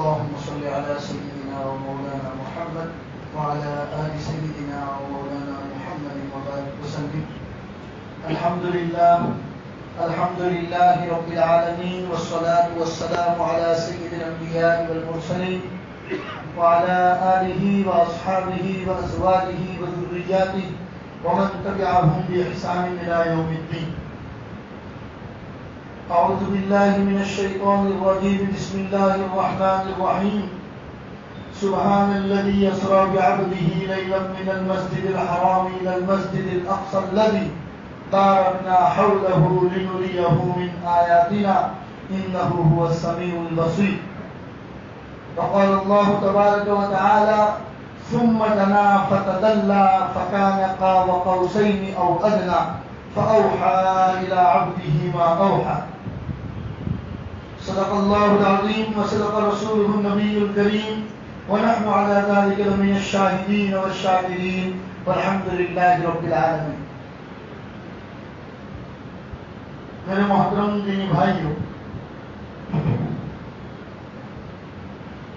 اللهم صل على سيدنا ومولانا محمد وعلى آل سيدنا ومولانا محمد وبارك وسلم. الحمد لله رب العالمين والصلاة والسلام على سيد الأنبياء والمرسلين وعلى آله وأصحابه وأزواجه وذرياته ومن تبعهم بإحسان إلى يوم الدين. أعوذ بالله من الشيطان الرجيم. بسم الله الرحمن الرحيم. سبحان الذي يسرى بعبده ليلا من المسجد الحرام إلى المسجد الأقصى الذي باركنا حوله لنريه من آياتنا إنه هو السميع البصير. وقال الله تبارك وتعالى ثم دنا فتدلى فكان قاب قوسين أو أدنى فأوحى إلى عبده ما أوحى. صدق الله العظيم وصدق رسوله النبي الكريم ونحن على ذلك لمن الشاهدين والشاكرين والحمد لله رب العالمين. میرے محترم دینی بھائیوں،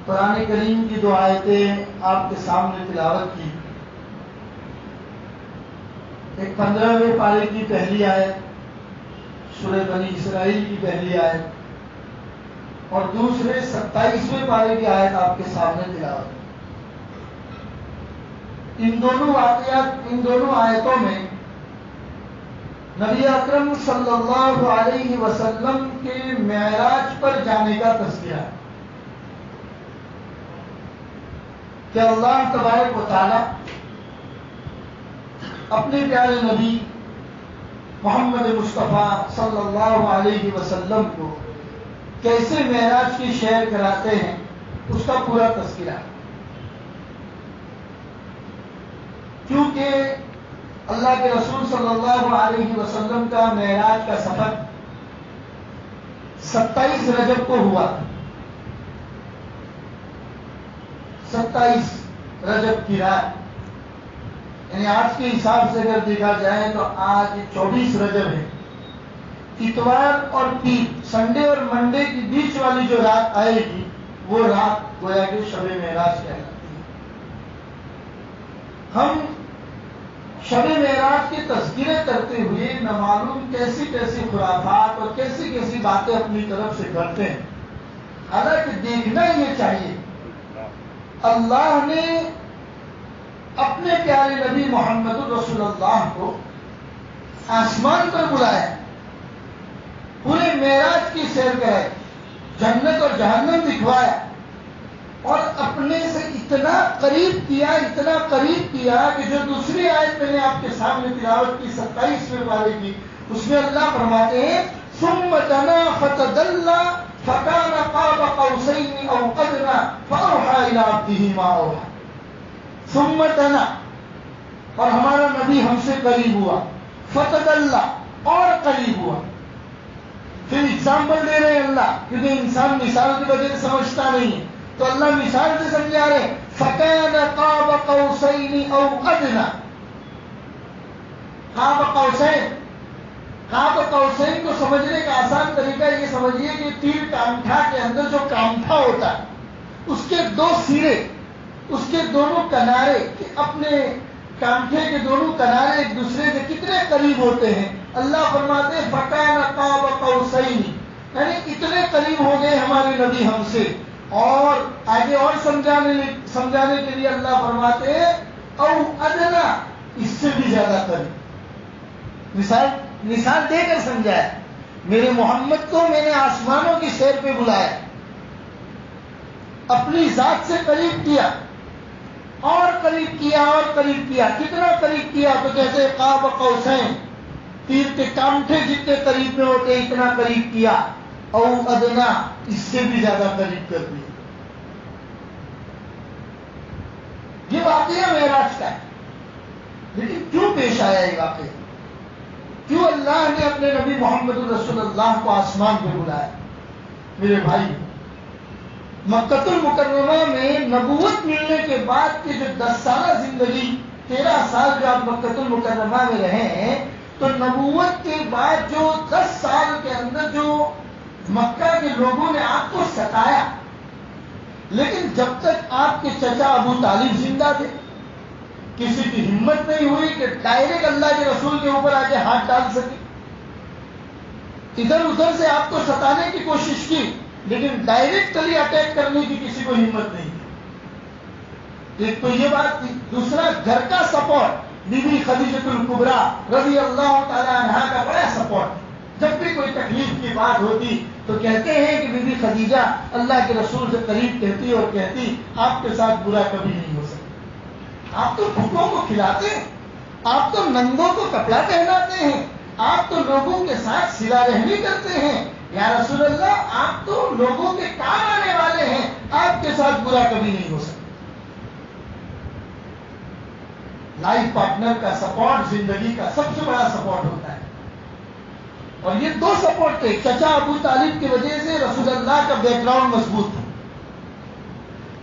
قرآن کریم کی دو آیتیں آپ کے سامنے تلاوت کی. ایک 15ویں پارے کی پہلی آیت سورہ بنی اسرائیل کی پہلی آیت اور دوسرے 27ویں پارے کی آیت آپ کے سامنے تلاوت. ان دونوں آیتوں میں نبی اکرم صلی اللہ علیہ وسلم کے معراج پر جانے کا تذکرہ ہے کہ اللہ تبارک و تعالی اپنے پیارے نبی محمد مصطفیٰ صلی اللہ علیہ وسلم کو کیسے معراج کی سیر کراتے ہیں اس کا پورا تذکرہ. کیونکہ اللہ کے رسول صلی اللہ علیہ وسلم کا معراج کا سفر 27 رجب کو ہوا. 27 رجب کی رات، یعنی آج کے حساب سے اگر دیکھا جائے تو آج 24 رجب ہے. اتوار اور پیر، سنڈے اور منڈے کے بیچ والی جو رات آئے گی وہ رات گویا کہ شب معراج کہلاتی ہے. ہم شب معراج کے تذکرے کرتے ہوئے نہ معلوم کیسی کیسی خرافات اور کیسی کیسی باتیں اپنی طرف سے کرتے ہیں. حالانکہ دیکھنا یہ چاہیے اللہ نے اپنے پیارے نبی محمد رسول اللہ کو آسمان پر بلایا، پورے معراج کی سیر کرائے، جنت اور جہنم دکھوایا اور اپنے سے اتنا قریب کیا کہ جو دوسری آیت میں نے آپ کے سامنے تلاوت کی 27ویں پارے کی، اس میں اللہ فرماتے ہیں ثم دنا فتدلى فكان قاب قوسين او ادنى فاوحى الى عبده ما اوحى. ثم دنا، اور ہمارا نبی ہم سے قریب ہوا، فتدلى، اور قریب ہوا. پھر اگزامپل دے رہے ہیں اللہ، کیونکہ انسان مثال کی وجہ سے سمجھتا نہیں ہے تو اللہ مثال سے سمجھا رہے فَكَانَ قَابَ قَوْسَيْنِ أَوْ أَدْنَى. قاب قوسین کو سمجھنے کا آسان طریقہ یہ سمجھیے کہ تیر کا انگوٹھا کے اندر جو کانٹھا ہوتا ہے اس کے دو سرے، اس کے دونوں کنارے، اپنے کانٹھے کے دونوں کنارے ایک دوسرے کے کتنے قریب ہوتے ہیں. اللہ فرماتے ہیں فَكَانَ قَابَ قَوْسَيْنِ، یعنی اتنے قریب ہو گئے ہمارے نبی ہم سے. اور آگے اور سمجھانے کے لیے اللہ فرماتے ہیں او ادنا، اس سے بھی زیادہ قریب. مثال دے کر سمجھایا میرے محمد کو میں نے آسمانوں کی سیر پہ بلایا، اپنی ذات سے قریب کیا اور قریب کیا اور قریب کیا. کتنا قریب کیا تو جیسے قاب قوسین، تیر کے کانٹھے جتنے قریب میں ہوتے اتنا قریب کیا. او ادنا، اس سے بھی زیادہ قریب کر دیا. یہ واقعہ معراج کا ہے، لیکن کیوں پیش آیا یہ واقعہ؟ کیوں اللہ نے اپنے نبی محمد رسول اللہ کو آسمان پہ بلایا؟ میرے بھائی، مکہ المکرمہ میں نبوت ملنے کے بعد کی جو 10 سالہ زندگی، 13 سال جو آپ مکہ المکرمہ میں رہے ہیں، تو نبوت کے بعد جو 10 سال کے اندر جو مکہ کے لوگوں نے آپ کو ستایا، لیکن جب تک آپ کے چچا ابو طالب زندہ تھے کسی کی ہمت نہیں ہوئی کہ ڈائریکٹ اللہ کے رسول کے اوپر آ کے ہاتھ ڈال سکے. ادھر ادھر سے آپ کو ستانے کی کوشش کی لیکن ڈائریکٹلی اٹیک کرنے کی کسی کو ہمت نہیں تھی. ایک تو یہ بات تھی. دوسرا گھر کا سپورٹ. بی بی خدیجہ الکبریٰ رضی اللہ تعالی عنہا کا بڑا سپورٹ. جب بھی کوئی تکلیف کی بات ہوتی تو کہتے ہیں کہ بی بی خدیجہ اللہ کے رسول سے قریب کہتی اور کہتی آپ کے ساتھ برا کبھی نہیں ہو سکتا. آپ تو بھوکوں کو کھلاتے ہیں, آپ تو ننگوں کو کپڑا پہناتے ہیں, آپ تو لوگوں کے ساتھ صلہ رحمی کرتے ہیں. یا رسول اللہ آپ تو لوگوں کے کام آنے والے ہیں, آپ کے ساتھ برا کبھی نہیں ہو سکتا. لائف پارٹنر کا سپورٹ زندگی کا سب سے بڑا سپورٹ ہوتا ہے. اور یہ دو سپورٹ تھے. چچا ابو طالب کی وجہ سے رسول اللہ کا بیک گراؤنڈ مضبوط تھا.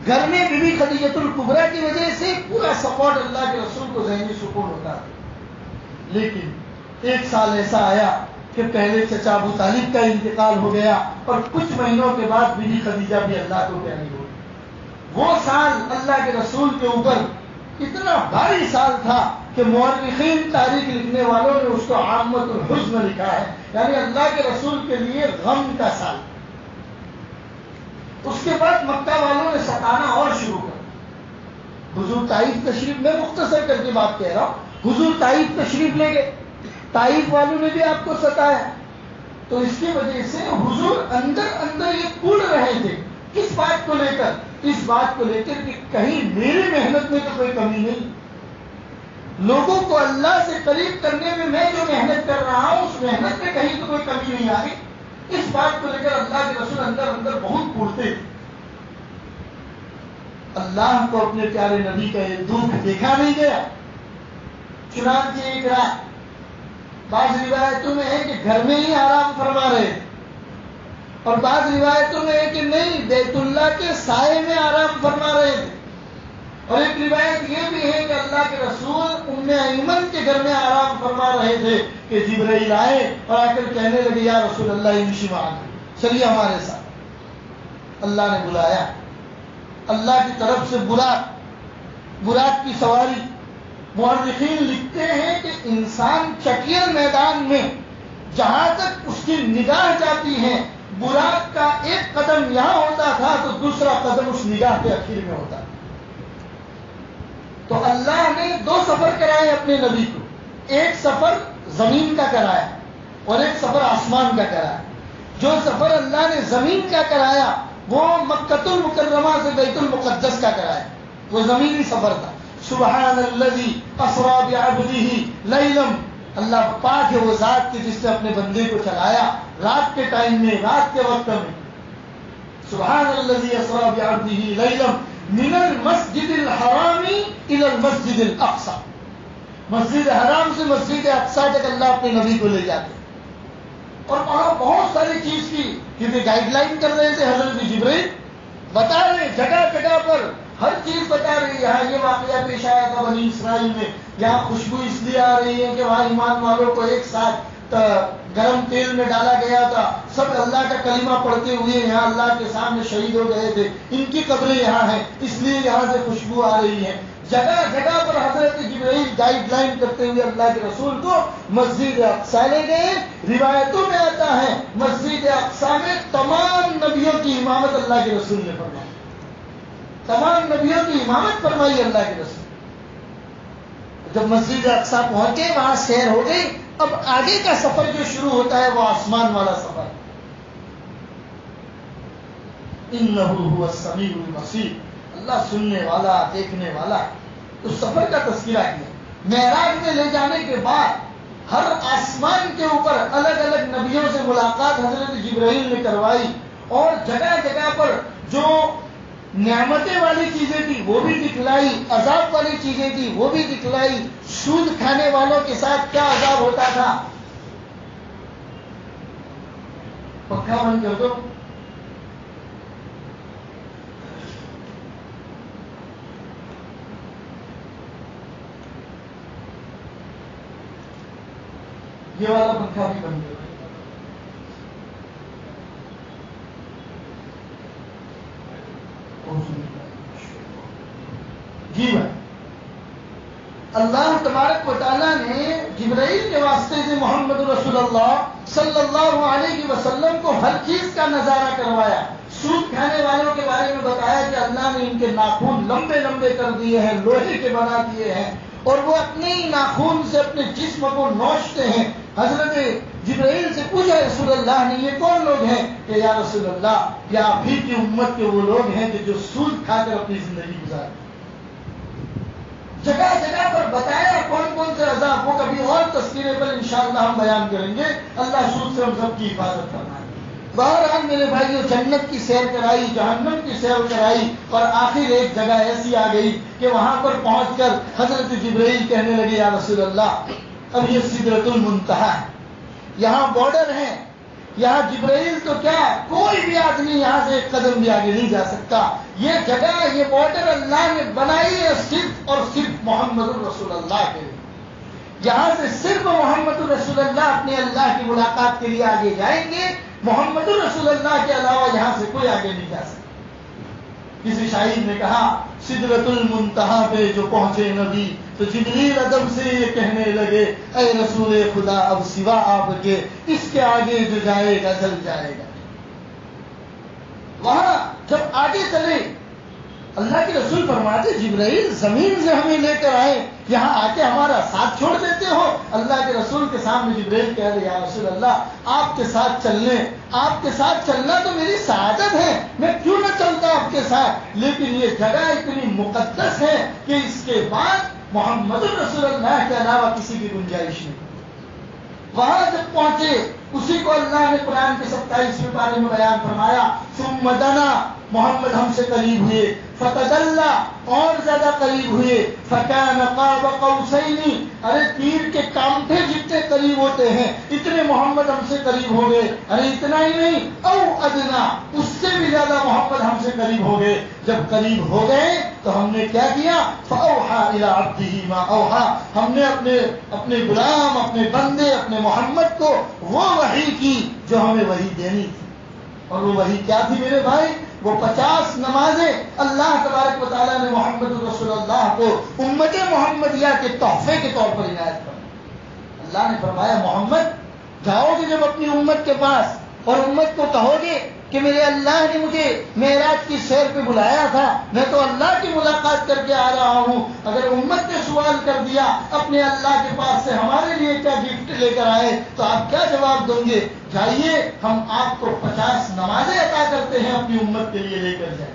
گھر میں بی بی خدیجہ الکبریٰ کی وجہ سے پورا سپورٹ اللہ کے رسول کو ذہنی سکون ہوتا تھا. لیکن ایک سال ایسا آیا کہ پہلے چچا ابو طالب کا انتقال ہو گیا اور کچھ مہینوں کے بعد بی بی خدیجہ بھی اللہ کو پیاری ہو گئی. وہ سال اللہ کے رسول کے اوپر اتنا بھاری سال تھا کہ مورخین تاریخ لکھنے والوں نے اس کو عامت الحزن لکھا ہے, یعنی اللہ کے رسول کے لیے غم کا سال. اس کے بعد مکہ والوں نے ستانا اور شروع کر. حضور طائف تشریف, میں مختصر کر کے بات کہہ رہا ہوں, حضور طائف تشریف لے گئے, طائف والوں نے بھی آپ کو ستایا. تو اس کی وجہ سے حضور اندر اندر یہ کوڑ رہے تھے. کس بات کو لے کر؟ اس بات کو لے کر کہ کہیں میری محنت میں تو کوئی کمی نہیں, لوگوں کو اللہ سے قریب کرنے میں میں جو محنت کر رہا ہوں اس محنت میں کہیں تو کوئی کمی نہیں آ رہی. اس بات کو لے کر اللہ کے رسول اندر اندر بہت کوڑتے تھے. اللہ کو اپنے پیارے نبی کا یہ دکھ دیکھا نہیں گیا. چنانچہ ایک رات بعض روایتوں میں ہے کہ گھر میں ہی آرام فرما رہے تھے اور بعض روایتوں میں ہے کہ نہیں بیت اللہ کے سائے میں آرام فرما رہے تھے. اور ایک روایت یہ بھی ہے کہ اللہ کے رسول ام ایمن کے گھر میں آرام فرما رہے تھے کہ جبرائیل آئے اور آ کر کہنے لگے یا رسول اللہ امشی معنا, چلیے ہمارے ساتھ. اللہ نے بلایا, اللہ کی طرف سے براق کی سواری. مورخین لکھتے ہیں کہ انسان چٹیل میدان میں جہاں تک اس کی نگاہ جاتی ہے براق کا ایک قدم یہاں ہوتا تھا تو دوسرا قدم اس نگاہ کے اخیر میں ہوتا تھا. تو اللہ نے دو سفر کرائے اپنے نبی کو, ایک سفر زمین کا کرایا اور ایک سفر آسمان کا کرایا. جو سفر اللہ نے زمین کا کرایا وہ مکۃ المکرمہ سے بیت المقدس کا کرایا, وہ زمینی سفر تھا. سبحان الذی اسری بعبدہ لیلا, اللہ پاک ہے وہ ذات کی جس نے اپنے بندے کو چلایا رات کے ٹائم میں, رات کے وقت میں. سبحان الذی اسری بعبدہ لیلا من المسجد الحرام الى المسجد الاقصى. مسجد حرام سے مسجد اقصی تک اللہ اپنے نبی کو لے جاتے اور وہاں بہت ساری چیز کی, کیونکہ گائیڈ لائن کر رہے تھے حضرت جبرائیل, بتا رہے جگہ جگہ پر ہر چیز بتا رہی. یہاں یہ واقعہ پیش آیا تھا بنی اسرائیل میں, یہاں خوشبو اس لیے آ رہی ہے کہ وہاں ایمان والوں کو ایک ساتھ گرم تیل میں ڈالا گیا تھا, سب اللہ کا کلمہ پڑھتے ہوئے یہاں اللہ کے سامنے شہید ہو گئے تھے, ان کی قبریں یہاں ہیں اس لیے یہاں سے خوشبو آ رہی ہے. جگہ جگہ پر حضرت جبرائیل گائیڈ لائن کرتے ہوئے اللہ کے رسول کو مسجد اقصی لے گئے. روایتوں میں آتا ہے مسجد اقصی میں تمام نبیوں کی امامت اللہ کے رسول نے فرمائی, تمام نبیوں کی امامت فرمائی اللہ کے رسول. جب مسجد اقصی پہنچے وہاں سیر ہو گئی. اب آگے کا سفر جو شروع ہوتا ہے وہ آسمان والا سفر. انہ هو السمیع البصیر, اللہ سننے والا دیکھنے والا. اس سفر کا تذکرہ کیا. معراج میں لے جانے کے بعد ہر آسمان کے اوپر الگ الگ نبیوں سے ملاقات حضرت جبرائیل نے کروائی اور جگہ جگہ پر جو نعمتیں والی چیزیں تھی وہ بھی دکھلائی, عذاب والی چیزیں تھی وہ بھی دکھلائی. سود کھانے والوں کے ساتھ کیا عذاب ہوتا تھا. پنکھا بند کر دو. یہ والا پنکھا بھی بند کر دو. اللہ تبارک و تعالیٰ نے جبرائیل کے واسطے سے محمد رسول اللہ صلی اللہ علیہ وسلم کو ہر چیز کا نظارہ کروایا. سود کھانے والوں کے بارے میں بتایا کہ اللہ نے ان کے ناخن لمبے لمبے کر دیے ہیں، لوہے کے بنا دیے ہیں، اور وہ اپنے ہی ناخن سے اپنے جسم کو نوچتے ہیں. حضرت جبرائیل سے پوچھا رسول اللہ نے یہ کون لوگ ہیں؟ کہ یا رسول اللہ یہ آپ ہی کی امت کے وہ لوگ ہیں کہ جو سود کھا کر اپنی زندگی گزارتے. جگہ جگہ پر بتایا کون کون سے عذاب، وہ کبھی اور تذکرے پر انشاءاللہ ہم بیان کریں گے. اللہ سود سے ہم سب کی حفاظت فرمائے. بہرحال میرے بھائیو، جنت کی سیر کرائی، جہنم کی سیر کرائی، اور آخر ایک جگہ ایسی آ گئی کہ وہاں پر پہنچ کر حضرت جبرائیل کہنے لگے یا رسول اللہ اب یہ سدرۃ المنتہا ہے، یہاں بارڈر ہے، یہاں جبرائیل تو کیا کوئی بھی آدمی یہاں سے ایک قدم بھی آگے نہیں جا سکتا. یہ جگہ، یہ بارڈر اللہ نے بنائی ہے صرف اور صرف محمد رسول اللہ کے لیے. یہاں سے صرف محمد رسول اللہ اپنے اللہ کی ملاقات کے لیے آگے جائیں گے. محمد رسول اللہ کے علاوہ یہاں سے کوئی آگے نہیں جا سکتا. کسی شاعر نے کہا سدرۃ المنتہا پہ جو پہنچے نبی تو جبریل ادب سے یہ کہنے لگے اے رسول خدا اب سوا آپ کے اس کے آگے جو جائے گا جل جائے گا. وہاں جب آگے چلے اللہ کے رسول فرماتے جبرائیل زمین سے ہمیں لے کر آئے، یہاں آ کے ہمارا ساتھ چھوڑ دیتے ہو. اللہ کے رسول کے سامنے جبرائیل کہہ رہے یا رسول اللہ آپ کے ساتھ چلنے، آپ کے ساتھ چلنا تو میری سعادت ہے، میں کیوں نہ چلتا آپ کے ساتھ، لیکن یہ جگہ اتنی مقدس ہے کہ اس کے بعد محمد رسول اللہ کے علاوہ کسی کی گنجائش نہیں. وہاں جب پہنچے اسی کو اللہ نے قرآن کے 27ویں پارے میں بیان فرمایا ثم دنا، محمد ہم سے قریب ہوئے، فتدلّا اور زیادہ قریب ہوئے، فکان قاب قوسین، ارے تیر کے کانٹے جتنے قریب ہوتے ہیں اتنے محمد ہم سے قریب ہو گئے. ارے اتنا ہی نہیں او ادنا، اس سے بھی زیادہ محمد ہم سے قریب ہو گئے. جب قریب ہو گئے تو ہم نے کیا کیا فاوحى الى عبده ما اوحى، ہم نے اپنے غلام، اپنے بندے، اپنے محمد کو وہ وحی کی جو ہمیں وحی دینی تھی. اور وہ وحی کیا تھی میرے بھائی؟ وہ 50 نمازیں اللہ تبارک و تعالیٰ نے محمد رسول اللہ کو امت محمدیہ کے تحفے کے طور پر عنایت کر. اللہ نے فرمایا محمد جاؤ گے جب اپنی امت کے پاس اور امت کو کہو گے کہ میرے اللہ نے مجھے معراج کی سیر پہ بلایا تھا، میں تو اللہ کی ملاقات کر کے آ رہا ہوں. اگر امت نے سوال کر دیا اپنے اللہ کے پاس سے ہمارے لیے کیا گفٹ لے کر آئے تو آپ کیا جواب دیں گے؟ جائیے ہم آپ کو 50 نمازیں عطا کرتے ہیں اپنی امت کے لیے، لے کر جائیں.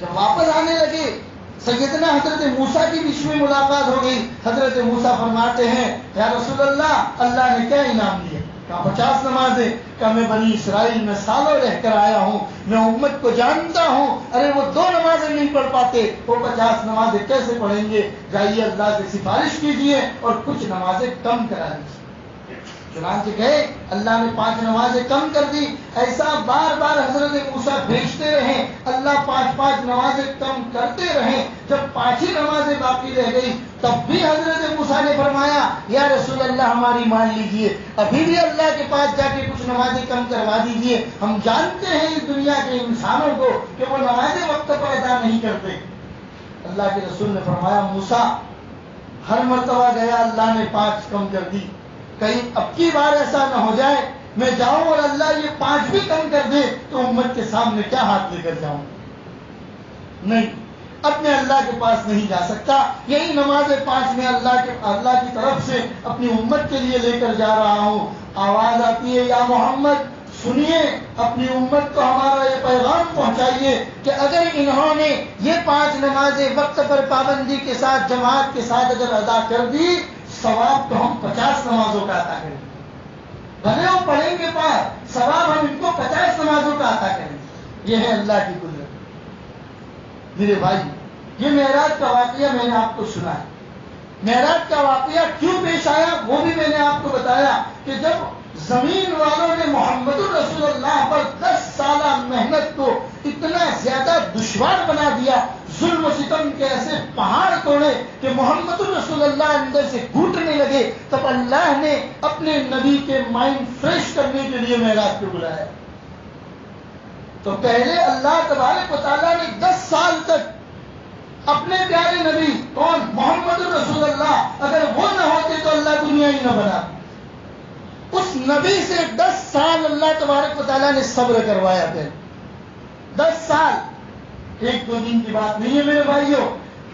جب واپس آنے لگے سیدنا حضرت موسیٰ کی بیچ میں ملاقات ہو گئی. حضرت موسیٰ فرماتے ہیں یا رسول اللہ نے کیا انعام دیا؟ کہا 50 نمازیں. کہ میں بنی اسرائیل میں سالوں رہ کر آیا ہوں، میں امت کو جانتا ہوں. ارے وہ 2 نمازیں نہیں پڑھ پاتے، وہ 50 نمازیں کیسے پڑھیں گے؟ جائیے اللہ سے سفارش کیجئے اور کچھ نمازیں کم کرا دیجیے. چنانچہ گئے، اللہ نے 5 نمازیں کم کر دی. ایسا بار بار حضرت موسیٰ بھیجتے رہے، اللہ 5 نمازیں کم کرتے رہے. جب 5 ہی نمازیں باقی رہ گئی تب بھی حضرت موسیٰ نے فرمایا یا رسول اللہ ہماری مان لیجئے، ابھی بھی اللہ کے پاس جا کے کچھ نمازیں کم کروا دیجئے. ہم جانتے ہیں اس دنیا کے انسانوں کو کہ وہ نمازیں وقت پر ادا نہیں کرتے. اللہ کے رسول نے فرمایا موسیٰ ہر مرتبہ گیا اللہ نے 5 کم کر دی، کہیں اب کی بار ایسا نہ ہو جائے میں جاؤں اور اللہ یہ 5 بھی کم کر دے تو امت کے سامنے کیا ہاتھ لے کر جاؤں؟ نہیں، اپنے اللہ کے پاس نہیں جا سکتا. یہی نماز 5 میں اللہ کی طرف سے اپنی امت کے لیے لے کر جا رہا ہوں. آواز آتی ہے یا محمد سنیے، اپنی امت کو ہمارا یہ پیغام پہنچائیے کہ اگر انہوں نے یہ 5 نمازیں وقت پر پابندی کے ساتھ جماعت کے ساتھ اگر ادا کر دی ثواب تو ہم 50 نمازوں کا عطا کریں گے. بھلے وہ پڑھیں گے 5، ثواب ہم ان کو 50 نمازوں کا عطا کریں گے. یہ ہے اللہ کی قدرت. میرے بھائی یہ معراج کا واقعہ میں نے آپ کو سنا ہے. معراج کا واقعہ کیوں پیش آیا وہ بھی میں نے آپ کو بتایا کہ جب زمین والوں نے محمد رسول اللہ پر 10 سالہ محنت کو اتنا زیادہ دشوار بنا دیا، ظلم و ستم کے ایسے پہاڑ توڑے کہ محمد رسول اللہ اندر سے گھٹنے لگے، تب اللہ نے اپنے نبی کے مائنڈ فریش کرنے کے لیے معراج کو بلایا. تو پہلے اللہ تبارک و تعالیٰ نے 10 سال تک اپنے پیارے نبی کون؟ محمد رسول اللہ. اگر وہ نہ ہوتے تو اللہ دنیا ہی نہ بنا. اس نبی سے 10 سال اللہ تبارک و تعالیٰ نے صبر کروایا پھر. 10 سال، 1-2 دن کی بات نہیں ہے میرے بھائیوں.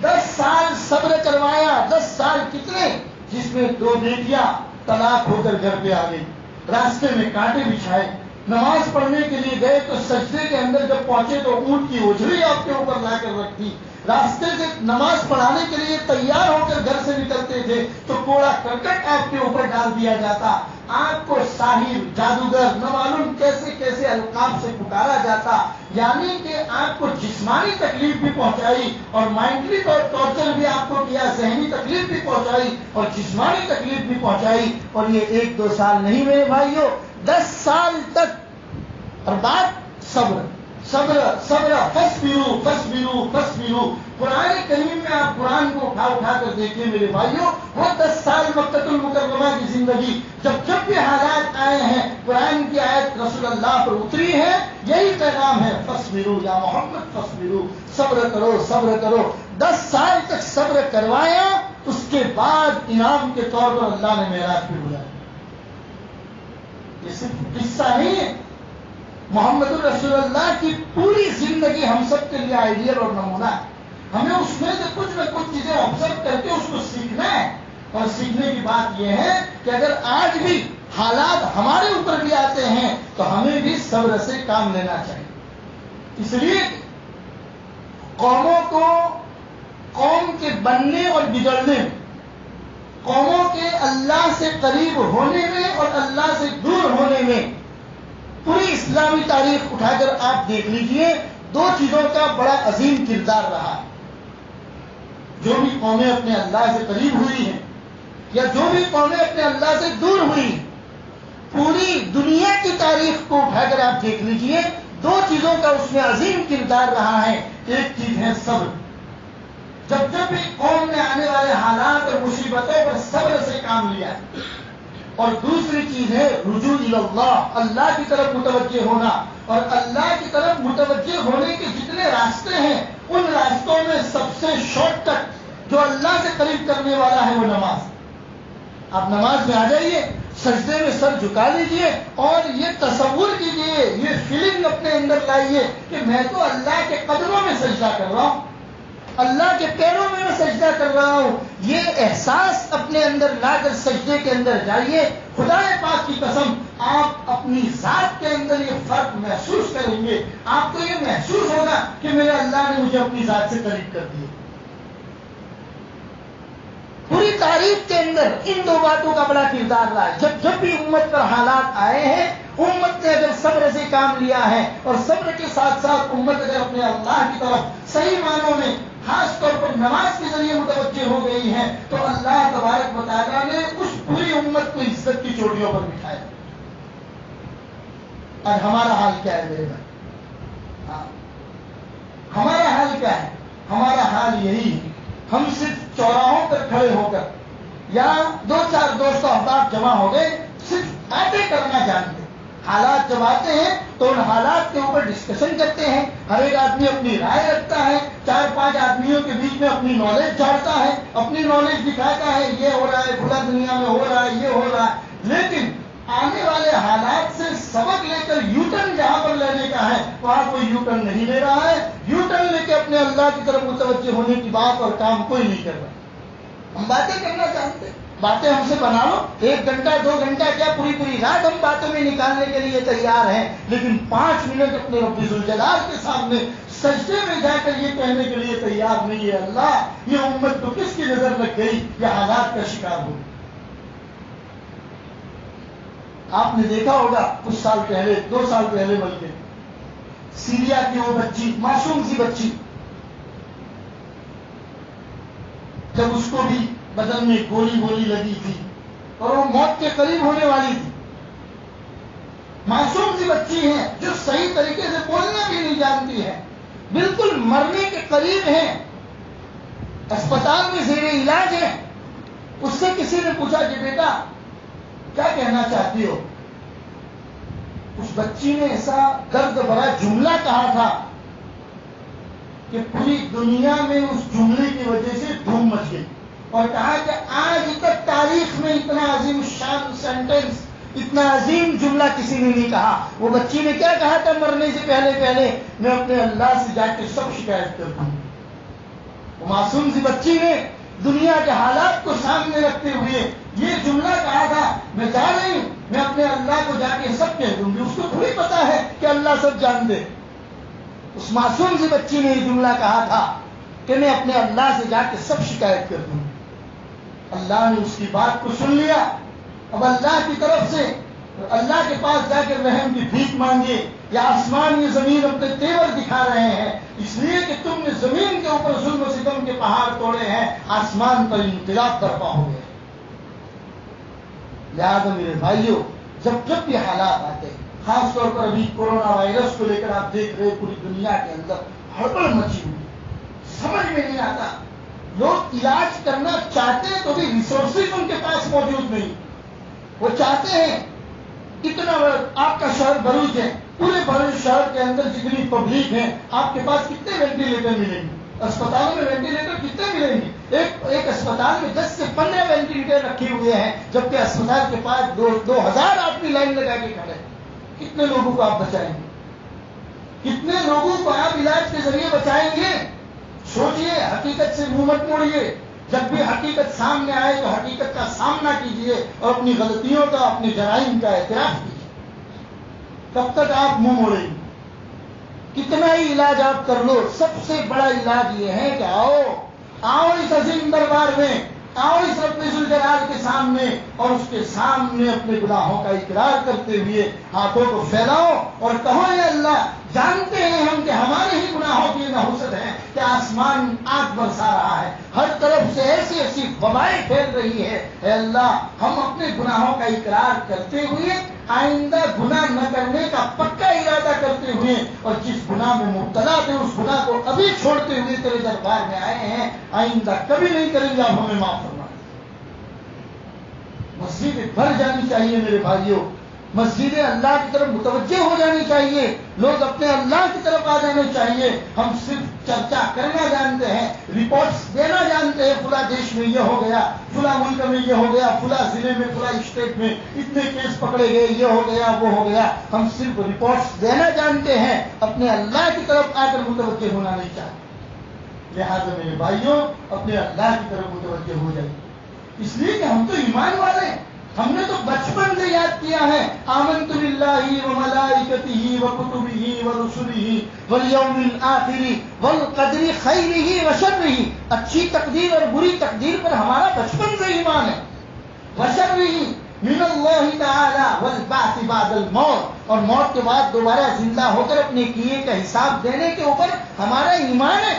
10 سال صبر کروایا. 10 سال کتنے؟ جس میں 2 بیٹیاں طلاق ہو کر گھر پہ آ گئی. راستے میں کانٹے بچھائے. نماز پڑھنے کے لیے گئے تو سجدے کے اندر جب پہنچے تو اونٹ کی اجڑی آپ کے اوپر لا کر رکھ دی. راستے سے نماز پڑھانے کے لیے تیار ہو کر گھر سے نکلتے تھے تو کوڑا کرکٹ آپ کے اوپر ڈال دیا جاتا. آپ کو ساحر، جادوگر، نہ معلوم کیسے کیسے القاب سے پکارا جاتا. یعنی کہ آپ کو جسمانی تکلیف بھی پہنچائی اور مائنڈلی ٹارچر بھی آپ کو کیا، ذہنی تکلیف بھی پہنچائی اور جسمانی تکلیف بھی پہنچائی. اور یہ 1-2 سال نہیں میرے بھائیوں، 10 سال تک. اور بات صبر صبر صبر. فصبروا فصبروا فصبروا. قرآن کریم میں آپ قرآن کو اٹھا کر دیکھیے میرے بھائیوں. وہ 10 سال مکہ المکرمہ کی زندگی، جب بھی حالات آئے ہیں قرآن کی آیت رسول اللہ پر اتری ہے، یہی پیغام ہے. فصبروا یا محمد فصبروا. صبر کرو صبر کرو. 10 سال تک صبر کروایا. اس کے بعد انعام کے طور پر اللہ نے معراج پہ بلایا. یہ صرف قصہ نہیں ہے، محمد رسول اللہ کی پوری زندگی ہم سب کے لیے آئیڈیل اور نمونہ ہے. ہمیں اس میں سے کچھ نہ کچھ چیزیں آبزرو کر کے اس کو سیکھنا ہے. اور سیکھنے کی بات یہ ہے کہ اگر آج بھی حالات ہمارے اوپر بھی آتے ہیں تو ہمیں بھی صبر سے کام لینا چاہیے. اس لیے قوموں کو قوم کے بننے اور بگڑنے میں، قوموں کے اللہ سے قریب ہونے میں اور اللہ سے دور ہونے میں پوری اسلامی تاریخ اٹھا کر آپ دیکھ لیجئے، 2 چیزوں کا بڑا عظیم کردار رہا. جو بھی قومیں اپنے اللہ سے قریب ہوئی ہیں یا جو بھی قومیں اپنے اللہ سے دور ہوئی، پوری دنیا کی تاریخ کو اٹھا کر آپ دیکھ لیجئے، 2 چیزوں کا اس میں عظیم کردار رہا ہے. ایک چیز ہے صبر. جب بھی قوم نے آنے والے حالات اور مصیبتوں پر صبر سے کام لیا. اور دوسری چیز ہے رجوع الی اللہ، اللہ کی طرف متوجہ ہونا. اور اللہ کی طرف متوجہ ہونے کے جتنے راستے ہیں ان راستوں میں سب سے شارٹ کٹ جو اللہ سے قریب کرنے والا ہے وہ نماز. آپ نماز میں آ جائیے، سجدے میں سر جھکا لیجئے اور یہ تصور کیجئے، یہ فیلنگ اپنے اندر لائیے کہ میں تو اللہ کے قدموں میں سجدہ کر رہا ہوں، اللہ کے پیروں میں سجدہ کر رہا ہوں. یہ احساس اپنے اندر لا کر سجدے کے اندر جائیے. خدا پاک کی قسم آپ اپنی ذات کے اندر یہ فرق محسوس کریں گے. آپ کو یہ محسوس ہوگا کہ میرے اللہ نے مجھے اپنی ذات سے قریب کر دیا. پوری تاریخ کے اندر ان 2 باتوں کا بڑا کردار رہا ہے. جب بھی امت پر حالات آئے ہیں، امت نے اگر صبر سے کام لیا ہے اور صبر کے ساتھ ساتھ امت اگر اپنے اللہ کی طرف صحیح معنوں میں خاص طور پر نماز کے ذریعے متوجہ ہو گئی ہے تو اللہ تبارک و تعالیٰ نے اس پوری امت کو عزت کی چوٹیوں پر بٹھایا. آج ہمارا حال کیا ہے میرے بھائی؟ ہمارا حال کیا ہے؟ ہمارا حال یہی ہے، ہم صرف چوراہوں پر کھڑے ہو کر یا 2-4 دوست احباب جمع ہو گئے صرف باتیں کرنا جانتے. حالات جب آتے ہیں تو ان حالات کے اوپر ڈسکشن کرتے ہیں. ہر ایک آدمی اپنی رائے رکھتا ہے، 4-5 آدمیوں کے بیچ میں اپنی نالج جھاڑتا ہے، اپنی نالج دکھاتا ہے، یہ ہو رہا ہے، کھلا دنیا میں ہو رہا ہے، یہ ہو رہا ہے. لیکن آنے والے حالات سے سبق لے کر یو ٹرن جہاں پر لینے کا ہے وہاں کوئی یو ٹرن نہیں لے رہا ہے. یو ٹرن لے کے اپنے اللہ کی طرف متوجہ ہونے کی بات اور کام کوئی نہیں کر رہا. ہم باتیں کرنا چاہتے ہیں، باتیں ہم سے بنا لو، 1 گھنٹہ 2 گھنٹہ کیا پوری رات ہم باتوں میں نکالنے کے لیے تیار ہیں. لیکن 5 منٹ اپنے رب ذوالجلال کے سامنے سجدے میں جا کر یہ کہنے کے لیے تیار نہیں ہے اللہ یہ امت تو کس کی نظر لگ گئی، یہ حالات کا شکار ہو. آپ نے دیکھا ہوگا کچھ سال پہلے، 2 سال پہلے بلکہ، سیریا کی وہ بچی، معصوم سی بچی، جب اس کو بھی بدن میں گولی لگی تھی اور وہ موت کے قریب ہونے والی تھی. معصوم سی بچی ہے جو صحیح طریقے سے بولنا بھی نہیں جانتی ہے، بالکل مرنے کے قریب ہے، اسپتال میں زیر علاج ہے. اس سے کسی نے پوچھا کہ بیٹا کیا کہنا چاہتی ہو؟ اس بچی نے ایسا درد بھرا جملہ کہا تھا کہ پوری دنیا میں اس جملے کی وجہ سے دھوم مچ گئی اور کہا کہ آج تک تاریخ میں اتنا عظیم شان سینٹنس، اتنا عظیم جملہ کسی نے نہیں کہا۔ وہ بچی نے کیا کہا تھا مرنے سے پہلے میں اپنے اللہ سے جا کے سب شکایت کرتا ہوں۔ وہ معصوم سی بچی نے دنیا کے حالات کو سامنے رکھتے ہوئے یہ جملہ کہا تھا، میں جا رہی ہوں، میں اپنے اللہ کو جا کے سب کہہ دوں گی۔ اس کو تھوڑی پتا ہے کہ اللہ سب جانتے۔ اس معصوم سی بچی نے یہ جملہ کہا تھا کہ میں اپنے اللہ سے جا کے سب شکایت کر دوں۔ اللہ نے اس کی بات کو سن لیا۔ اب اللہ کی طرف سے اللہ کے پاس جا کے رحم کی بھیک مانگے، یا آسمان یہ زمین اپنے تیور دکھا رہے ہیں اس لیے کہ تم نے زمین کے اوپر ظلم و ستم کے پہاڑ توڑے ہیں، آسمان پر انقلاب برپا ہو گئے۔ لہٰذا میرے بھائیوں، جب یہ حالات آتے ہیں، خاص طور پر ابھی کورونا وائرس کو لے کر آپ دیکھ رہے پوری دنیا کے اندر ہڑبڑ مچی ہوئی، سمجھ میں نہیں آتا۔ لوگ علاج کرنا چاہتے ہیں تو بھی ریسورسز ان کے پاس موجود نہیں۔ وہ چاہتے ہیں اتنا بڑا آپ کا شہر بھروچ ہے، پورے بھروچ شہر کے اندر جتنی پبلک ہے، آپ کے پاس کتنے وینٹیلیٹر ملیں گے؟ اسپتالوں میں وینٹیلیٹر کتنے ملیں گے؟ ایک اسپتال میں 10 سے 15 وینٹیلیٹر رکھے ہوئے ہیں، جبکہ اسپتال کے پاس 2000 آدمی لائن لگا کے کھڑے ہیں۔ کتنے لوگوں کو آپ بچائیں گے؟ کتنے لوگوں کو آپ علاج کے ذریعے بچائیں گے؟ سوچئے، حقیقت سے منہ مت موڑیے۔ جب بھی حقیقت سامنے آئے تو حقیقت کا سامنا کیجئے اور اپنی غلطیوں کا، اپنے جرائم کا اعتراف کیجئے۔ کب تک آپ منہ موڑیں گے؟ کتنا ہی علاج آپ کر لو، سب سے بڑا علاج یہ ہے کہ آؤ اس عظیم دربار میں، آؤ اس رب ذوالجلال کے سامنے، اور اس کے سامنے اپنے گناہوں کا اقرار کرتے ہوئے ہاتھوں کو پھیلاؤ اور کہو، اے اللہ، جانتے ہیں ہم کہ ہمارے ہی گناہوں کی نحوست ہے کہ آسمان آگ برسا رہا ہے، ہر طرف سے ایسی وبائیں پھیل رہی ہے۔ اے اللہ، ہم اپنے گناہوں کا اقرار کرتے ہوئے آئندہ گناہ نہ کرنے کا پکا ارادہ کرتے ہوئے، اور جس گناہ میں مبتلا تھے اس گناہ کو ابھی چھوڑتے ہوئے تیرے دربار میں آئے ہیں، آئندہ کبھی نہیں کریں گے، اب ہمیں معاف فرما۔ مسجدیں بھر جانی چاہیے میرے بھائیوں، مسجدیں اللہ کی طرف متوجہ ہو جانی چاہیے، لوگ اپنے اللہ کی طرف آ جانے چاہیے۔ ہم صرف چرچا کرنا جانتے ہیں، رپورٹس دینا جانتے ہیں، فلاں دیش میں یہ ہو گیا، فلاں ملک میں یہ ہو گیا، فلاں ضلع میں، فلاں اسٹیٹ میں اتنے کیس پکڑے گئے، یہ ہو گیا، وہ ہو گیا۔ ہم صرف رپورٹس دینا جانتے ہیں، اپنے اللہ کی طرف آ کر متوجہ ہونا نہیں چاہتے۔ لہٰذا میرے بھائیوں، اپنے اللہ کی طرف متوجہ ہو جائیے، اس لیے کہ ہم تو ایمان والے ہیں۔ ہم نے تو بچپن سے یاد کیا ہے، آمنت باللہ وملائکتہ وکتبہ ورسلہ والیوم الآخر والقدر خیرہ وشرہ۔ اچھی تقدیر اور بری تقدیر پر ہمارا بچپن سے ایمان ہے۔ وشرہ من اللہ تعالی والبعث بعد الموت، اور موت کے بعد دوبارہ زندہ ہو کر اپنے کیے کا حساب دینے کے اوپر ہمارا ایمان ہے۔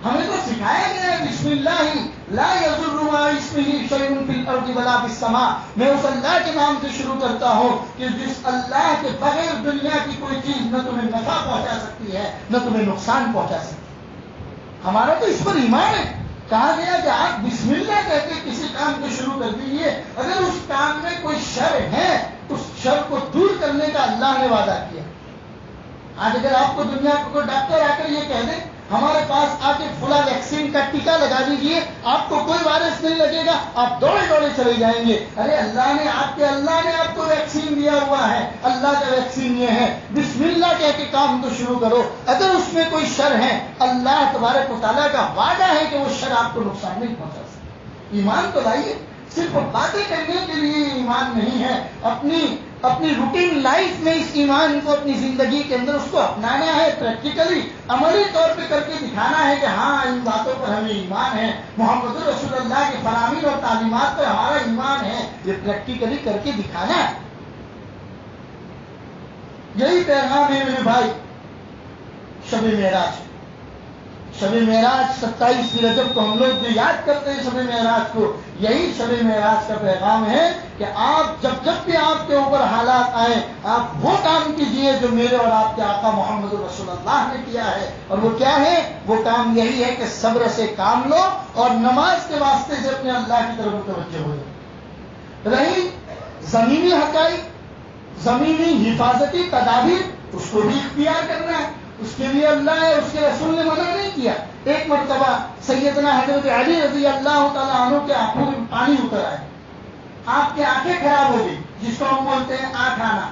ہمیں تو سکھایا گیا ہے بسم اللہ لا یضر مع اسمہ شیء فی الارض ولا فی السماء، میں اس اللہ کے نام سے شروع کرتا ہوں کہ جس اللہ کے بغیر دنیا کی کوئی چیز نہ تمہیں نفع پہنچا سکتی ہے نہ تمہیں نقصان پہنچا سکتی ہے۔ ہمارا تو اس پر ایمان ہے۔ کہا گیا کہ آپ بسم اللہ کہہ کے کسی کام کو شروع کر دیجیے، اگر اس کام میں کوئی شر ہے اس شر کو دور کرنے کا اللہ نے وعدہ کیا۔ آج اگر آپ کو دنیا کا کوئی ڈاکٹر آ کر یہ کہہ دے ہمارے پاس آ کے فلاں ویکسین کا ٹیکہ لگا دیجیے، آپ کو کوئی وائرس نہیں لگے گا، آپ دوڑے دوڑے چلے جائیں گے۔ ارے اللہ نے آپ کو ویکسین دیا ہوا ہے، اللہ کا ویکسین یہ ہے، بسم اللہ کہہ کے کام کو شروع کرو۔ اگر اس میں کوئی شر ہے، اللہ تبارک و تعالیٰ کا وعدہ ہے کہ وہ شر آپ کو نقصان نہیں پہنچا سکتا۔ ایمان تو لائیے، صرف باتیں کرنے کے لیے ایمان نہیں ہے، اپنی روٹین لائف میں اس ایمان کو اپنی زندگی کے اندر اس کو اپنانا ہے، پریکٹیکلی عملی طور پہ کر کے دکھانا ہے کہ ہاں ان باتوں پر ہمیں ایمان ہے، محمد رسول اللہ کے فرامین اور تعلیمات پر ہمارا ایمان ہے، یہ پریکٹیکلی کر کے دکھانا ہے۔ یہی پیغام ہے میرے بھائی شب معراج۔ شب معراج 27 رجب کو ہم لوگ جو یاد کرتے ہیں شب معراج کو، یہی شب معراج کا پیغام ہے کہ آپ جب بھی آپ کے اوپر حالات آئیں، آپ وہ کام کیجئے جو میرے اور آپ کے آقا محمد رسول اللہ نے کیا ہے، اور وہ کیا ہے؟ وہ کام یہی ہے کہ صبر سے کام لو اور نماز کے واسطے سے اپنے اللہ کی طرف متوجہ ہو جائے۔ رہی زمینی حقائق، زمینی حفاظتی تدابیر، اس کو بھی اختیار کرنا ہے، اس کے لیے اللہ ہے، اس کے رسول نے منع نہیں کیا. ایک مرتبہ سیدنا حضرت علی رضی اللہ تعالیٰ عنہ کے آنکھوں میں پانی اتر آئے، آپ کی آنکھیں خراب ہو گئی، جس کو ہم بولتے ہیں آنکھ آنا،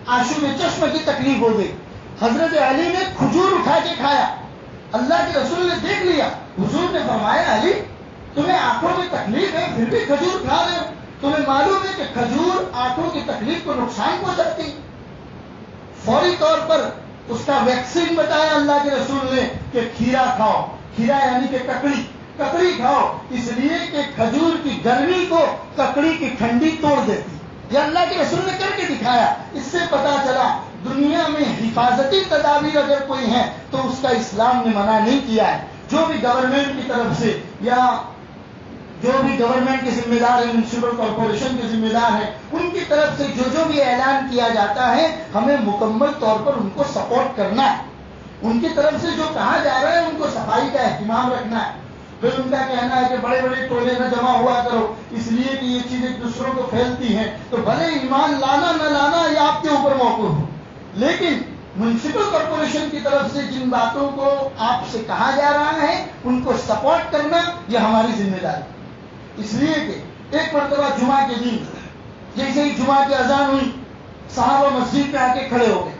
آنسو میں چشم کی تکلیف ہو گئی. حضرت علی نے کھجور اٹھا کے کھایا، اللہ کے رسول نے دیکھ لیا. حضور نے فرمایا علی تمہیں آنکھوں میں تکلیف ہے پھر بھی کھجور کھا رہے ہو، تمہیں معلوم ہے کہ کھجور آنکھوں کی تکلیف کو نقصان پہنچاتی. فوری طور پر اس کا ویکسین بتایا اللہ کے رسول نے کہ کھیرا کھاؤ. کھیرا یعنی کہ ککڑی کھاؤ، اس لیے کہ کھجور کی گرمی کو ککڑی کی ٹھنڈی توڑ دیتی. یہ اللہ کے رسول نے کر کے دکھایا. اس سے پتا چلا دنیا میں حفاظتی تدابیر اگر کوئی ہے تو اس کا اسلام نے منع نہیں کیا ہے. جو بھی گورنمنٹ کی طرف سے یا جو بھی گورنمنٹ کے ذمہ دار ہیں، میونسپل کارپوریشن کے ذمہ دار ہیں، ان کی طرف سے جو بھی اعلان کیا جاتا ہے ہمیں مکمل طور پر ان کو سپورٹ کرنا ہے. ان کی طرف سے جو کہا جا رہا ہے ان کو صفائی کا اہتمام رکھنا ہے. پھر ان کا کہنا ہے کہ بڑے بڑے ٹولے نہ جمع ہوا کرو اس لیے کہ یہ چیزیں دوسروں کو پھیلتی ہیں، تو بھلے ایمان لانا نہ لانا یہ آپ کے اوپر موقوف ہو، لیکن میونسپل کارپوریشن کی طرف سے جن باتوں کو آپ سے کہا جا رہا ہے ان کو سپورٹ کرنا یہ ہماری ذمہ داری. اس لیے کہ ایک مرتبہ جمعہ کے دن جیسے ہی جمعہ کی اذان ہوئی صحابہ مسجد پہ آ کے کھڑے ہو گئے.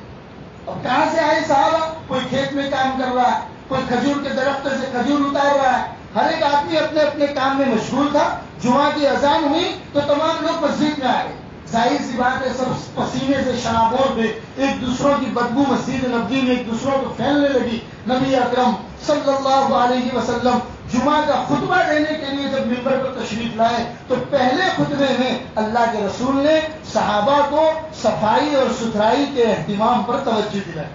اب کہاں سے آئے صحابہ؟ کوئی کھیت میں کام کر رہا ہے، کوئی کھجور کے درخت سے کھجور اتار رہا ہے، ہر ایک آدمی اپنے اپنے کام میں مشغول تھا. جمعہ کی اذان ہوئی تو تمام لوگ مسجد میں آ گئے. ظاہر سی بات ہے سب پسینے سے شرابور تھے، ایک دوسروں کی بدبو مسجد نبوی میں ایک دوسروں کو پھیلنے لگی. نبی اکرم صلی اللہ علیہ وسلم جمعہ کا خطبہ دینے کے لیے جب ممبر پر تشریف لائے تو پہلے خطبے میں اللہ کے رسول نے صحابہ کو صفائی اور ستھرائی کے اہتمام پر توجہ دلائی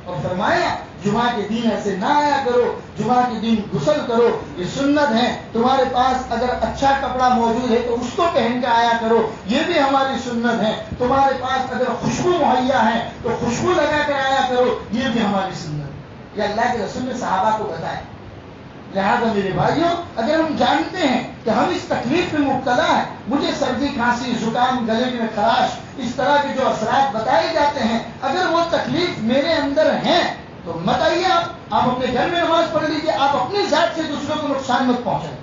اور فرمایا جمعہ کے دن ایسے نہ آیا کرو، جمعہ کے دن غسل کرو، یہ سنت ہے. تمہارے پاس اگر اچھا کپڑا موجود ہے تو اس کو پہن کے آیا کرو، یہ بھی ہماری سنت ہے. تمہارے پاس اگر خوشبو مہیا ہے تو خوشبو لگا کر آیا کرو، یہ بھی ہماری سنت ہے. یہ اللہ کے رسول نے صحابہ کو بتایا. لہٰذا میرے بھائیوں اگر ہم جانتے ہیں کہ ہم اس تکلیف میں مبتلا ہیں، مجھے سردی کھانسی زکام گلے میں خراش اس طرح کے جو اثرات بتائے جاتے ہیں، اگر وہ تکلیف میرے اندر ہیں تو مت آئیے، آپ اپنے گھر میں نماز پڑھ لیجیے، آپ اپنی ذات سے دوسروں کو نقصان مت پہنچائیں.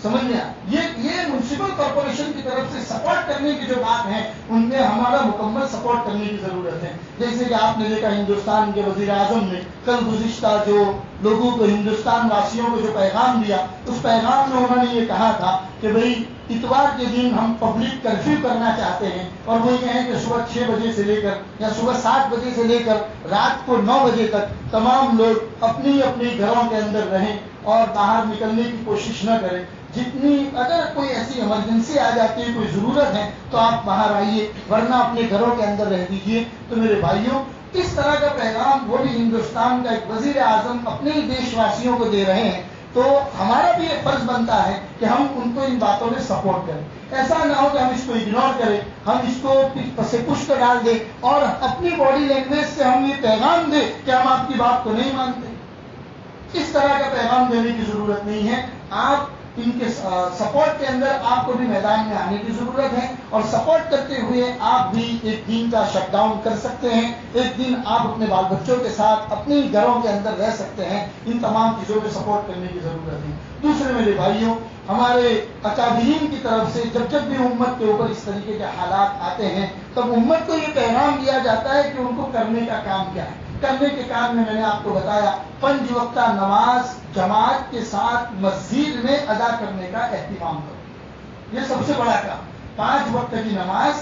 سمجھ لیا؟ یہ میونسپل کارپوریشن کی طرف سے سپورٹ کرنے کی جو بات ہے ان میں ہمارا مکمل سپورٹ کرنے کی ضرورت ہے. جیسے کہ آپ نے دیکھا ہندوستان کے وزیر اعظم نے کل گزشتہ جو لوگوں کو ہندوستان واسیوں کو جو پیغام دیا، اس پیغام میں انہوں نے یہ کہا تھا کہ بھئی اتوار کے دن ہم پبلک کرفیو کرنا چاہتے ہیں اور وہ یہ ہیں کہ صبح 6 بجے سے لے کر یا صبح 7 بجے سے لے کر رات کو 9 بجے تک تمام لوگ اپنی اپنی گھروں کے اندر رہیں اور باہر نکلنے کی کوشش نہ کریں. جتنی اگر کوئی ایسی ایمرجنسی آ جاتی ہے، کوئی ضرورت ہے تو آپ باہر آئیے، ورنہ اپنے گھروں کے اندر رہ دیجیے. تو میرے بھائیوں اس طرح کا پیغام وہ بھی ہندوستان کا ایک وزیر اعظم اپنے ہی دیش واسیوں کو دے رہے ہیں، تو ہمارا بھی یہ فرض بنتا ہے کہ ہم ان کو ان باتوں میں سپورٹ کریں. ایسا نہ ہو کہ ہم اس کو اگنور کریں، ہم اس کو پس پشت ڈال دیں اور اپنی باڈی لینگویج سے ہم یہ پیغام دیں کہ ہم آپ کی بات کو نہیں مانتے. اس طرح کا پیغام دینے کی ضرورت نہیں ہے. آپ ان کے سپورٹ کے اندر آپ کو بھی میدان میں آنے کی ضرورت ہے اور سپورٹ کرتے ہوئے آپ بھی ایک دن کا شٹ ڈاؤن کر سکتے ہیں. ایک دن آپ اپنے بال بچوں کے ساتھ اپنے گھروں کے اندر رہ سکتے ہیں. ان تمام چیزوں پہ سپورٹ کرنے کی ضرورت ہے. دوسرے میرے بھائیوں ہمارے اکابرین کی طرف سے جب بھی امت کے اوپر اس طریقے کے حالات آتے ہیں تب امت کو یہ پیغام دیا جاتا ہے کہ ان کو کرنے کا کام کیا ہے. کرنے کے کام میں نے آپ کو بتایا 5 وقتہ نماز جماعت کے ساتھ مسجد میں ادا کرنے کا اہتمام کرو. یہ سب سے بڑا کام. 5 وقت کی نماز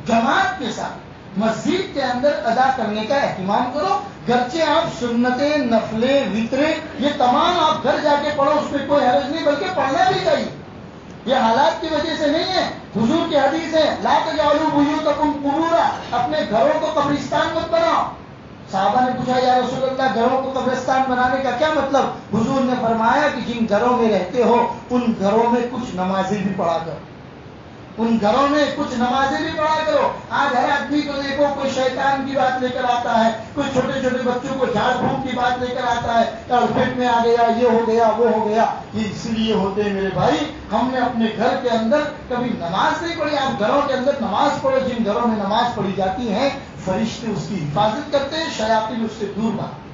جماعت کے ساتھ مسجد کے اندر ادا کرنے کا اہتمام کرو. گرچہ آپ سنتیں نفلیں وطریں یہ تمام آپ گھر جا کے پڑھو، اس میں کوئی حرج نہیں، بلکہ پڑھنا بھی چاہیے. یہ حالات کی وجہ سے نہیں ہے. حضور کی حدیث ہے لا تجعلوا بیوتکم قبورا، اپنے گھروں کو قبرستان مت بناؤ. صحابہ نے پوچھا یا رسول اللہ گھروں کو قبرستان بنانے کا کیا مطلب؟ حضور نے فرمایا کہ جن گھروں میں رہتے ہو ان گھروں میں کچھ نمازیں بھی پڑھا کرو، ان گھروں میں کچھ نمازیں بھی پڑھا کرو. آج ہر آدمی کو دیکھو کوئی شیطان کی بات لے کر آتا ہے، کوئی چھوٹے چھوٹے بچوں کو جھاڑ پھونک کی بات لے کر آتا ہے، اور پیٹ میں آ گیا، یہ ہو گیا وہ ہو گیا. یہ اس لیے ہوتے ہیں میرے بھائی ہم نے اپنے گھر کے اندر کبھی نماز نہیں پڑھی. آپ گھروں کے اندر نماز پڑھو. جن گھروں میں نماز پڑھی جاتی ہے فرشتے اس کی حفاظت کرتے ہیں، شیاطین اس سے دور بھاگتے۔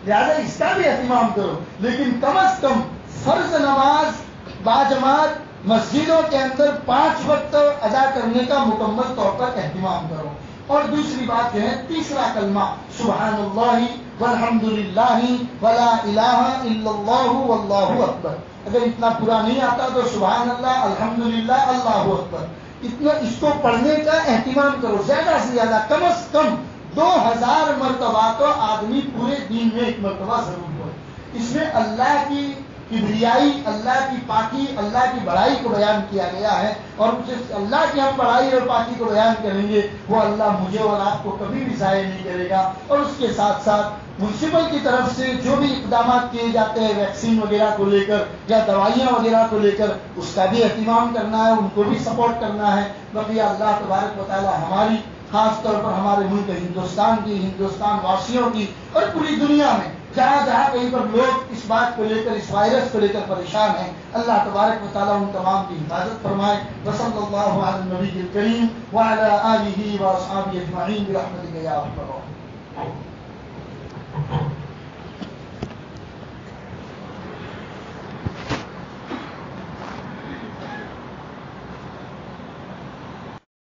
لہٰذا اس کا بھی اہتمام کرو، لیکن کم از کم فرض نماز باجماعت مسجدوں کے اندر 5 وقت ادا کرنے کا مکمل طور پر اہتمام کرو۔ اور دوسری بات جو ہے تیسرا کلمہ سبحان اللہ والحمد للہ ولا الہ الا اللہ واللہ اکبر، اگر اتنا پورا نہیں آتا تو سبحان اللہ الحمد للہ اللہ اکبر، اتنا اس کو پڑھنے کا اہتمام کرو، زیادہ سے زیادہ کم از کم 2000 مرتبہ تو آدمی پورے دن میں ایک مرتبہ ضرور ہو۔ اس میں اللہ کی کبریائی، اللہ کی پاکی، اللہ کی بڑائی کو بیان کیا گیا ہے، اور جس اللہ کی ہم بڑائی اور پاکی کو بیان کریں گے وہ اللہ مجھے اور آپ کو کبھی بھی ضائع نہیں کرے گا۔ اور اس کے ساتھ ساتھ میونسپل کی طرف سے جو بھی اقدامات کیے جاتے ہیں ویکسین وغیرہ کو لے کر یا دوائیاں وغیرہ کو لے کر، اس کا بھی اہتمام کرنا ہے، ان کو بھی سپورٹ کرنا ہے۔ بقیہ اللہ تبارک و تعالی ہماری خاص طور پر ہمارے ملک ہندوستان کی، ہندوستان واسیوں کی اور پوری دنیا میں جہاں جہاں کہیں پر لوگ اس بات کو لے کر، اس وائرس کو لے کر پریشان ہیں، اللہ تبارک و تعالیٰ ان تمام کی حفاظت فرمائے۔ وصلی اللہ علی النبی الکریم وعلی آلہ واصحابہ اجمعین برحمتک یا ارحم الراحمین۔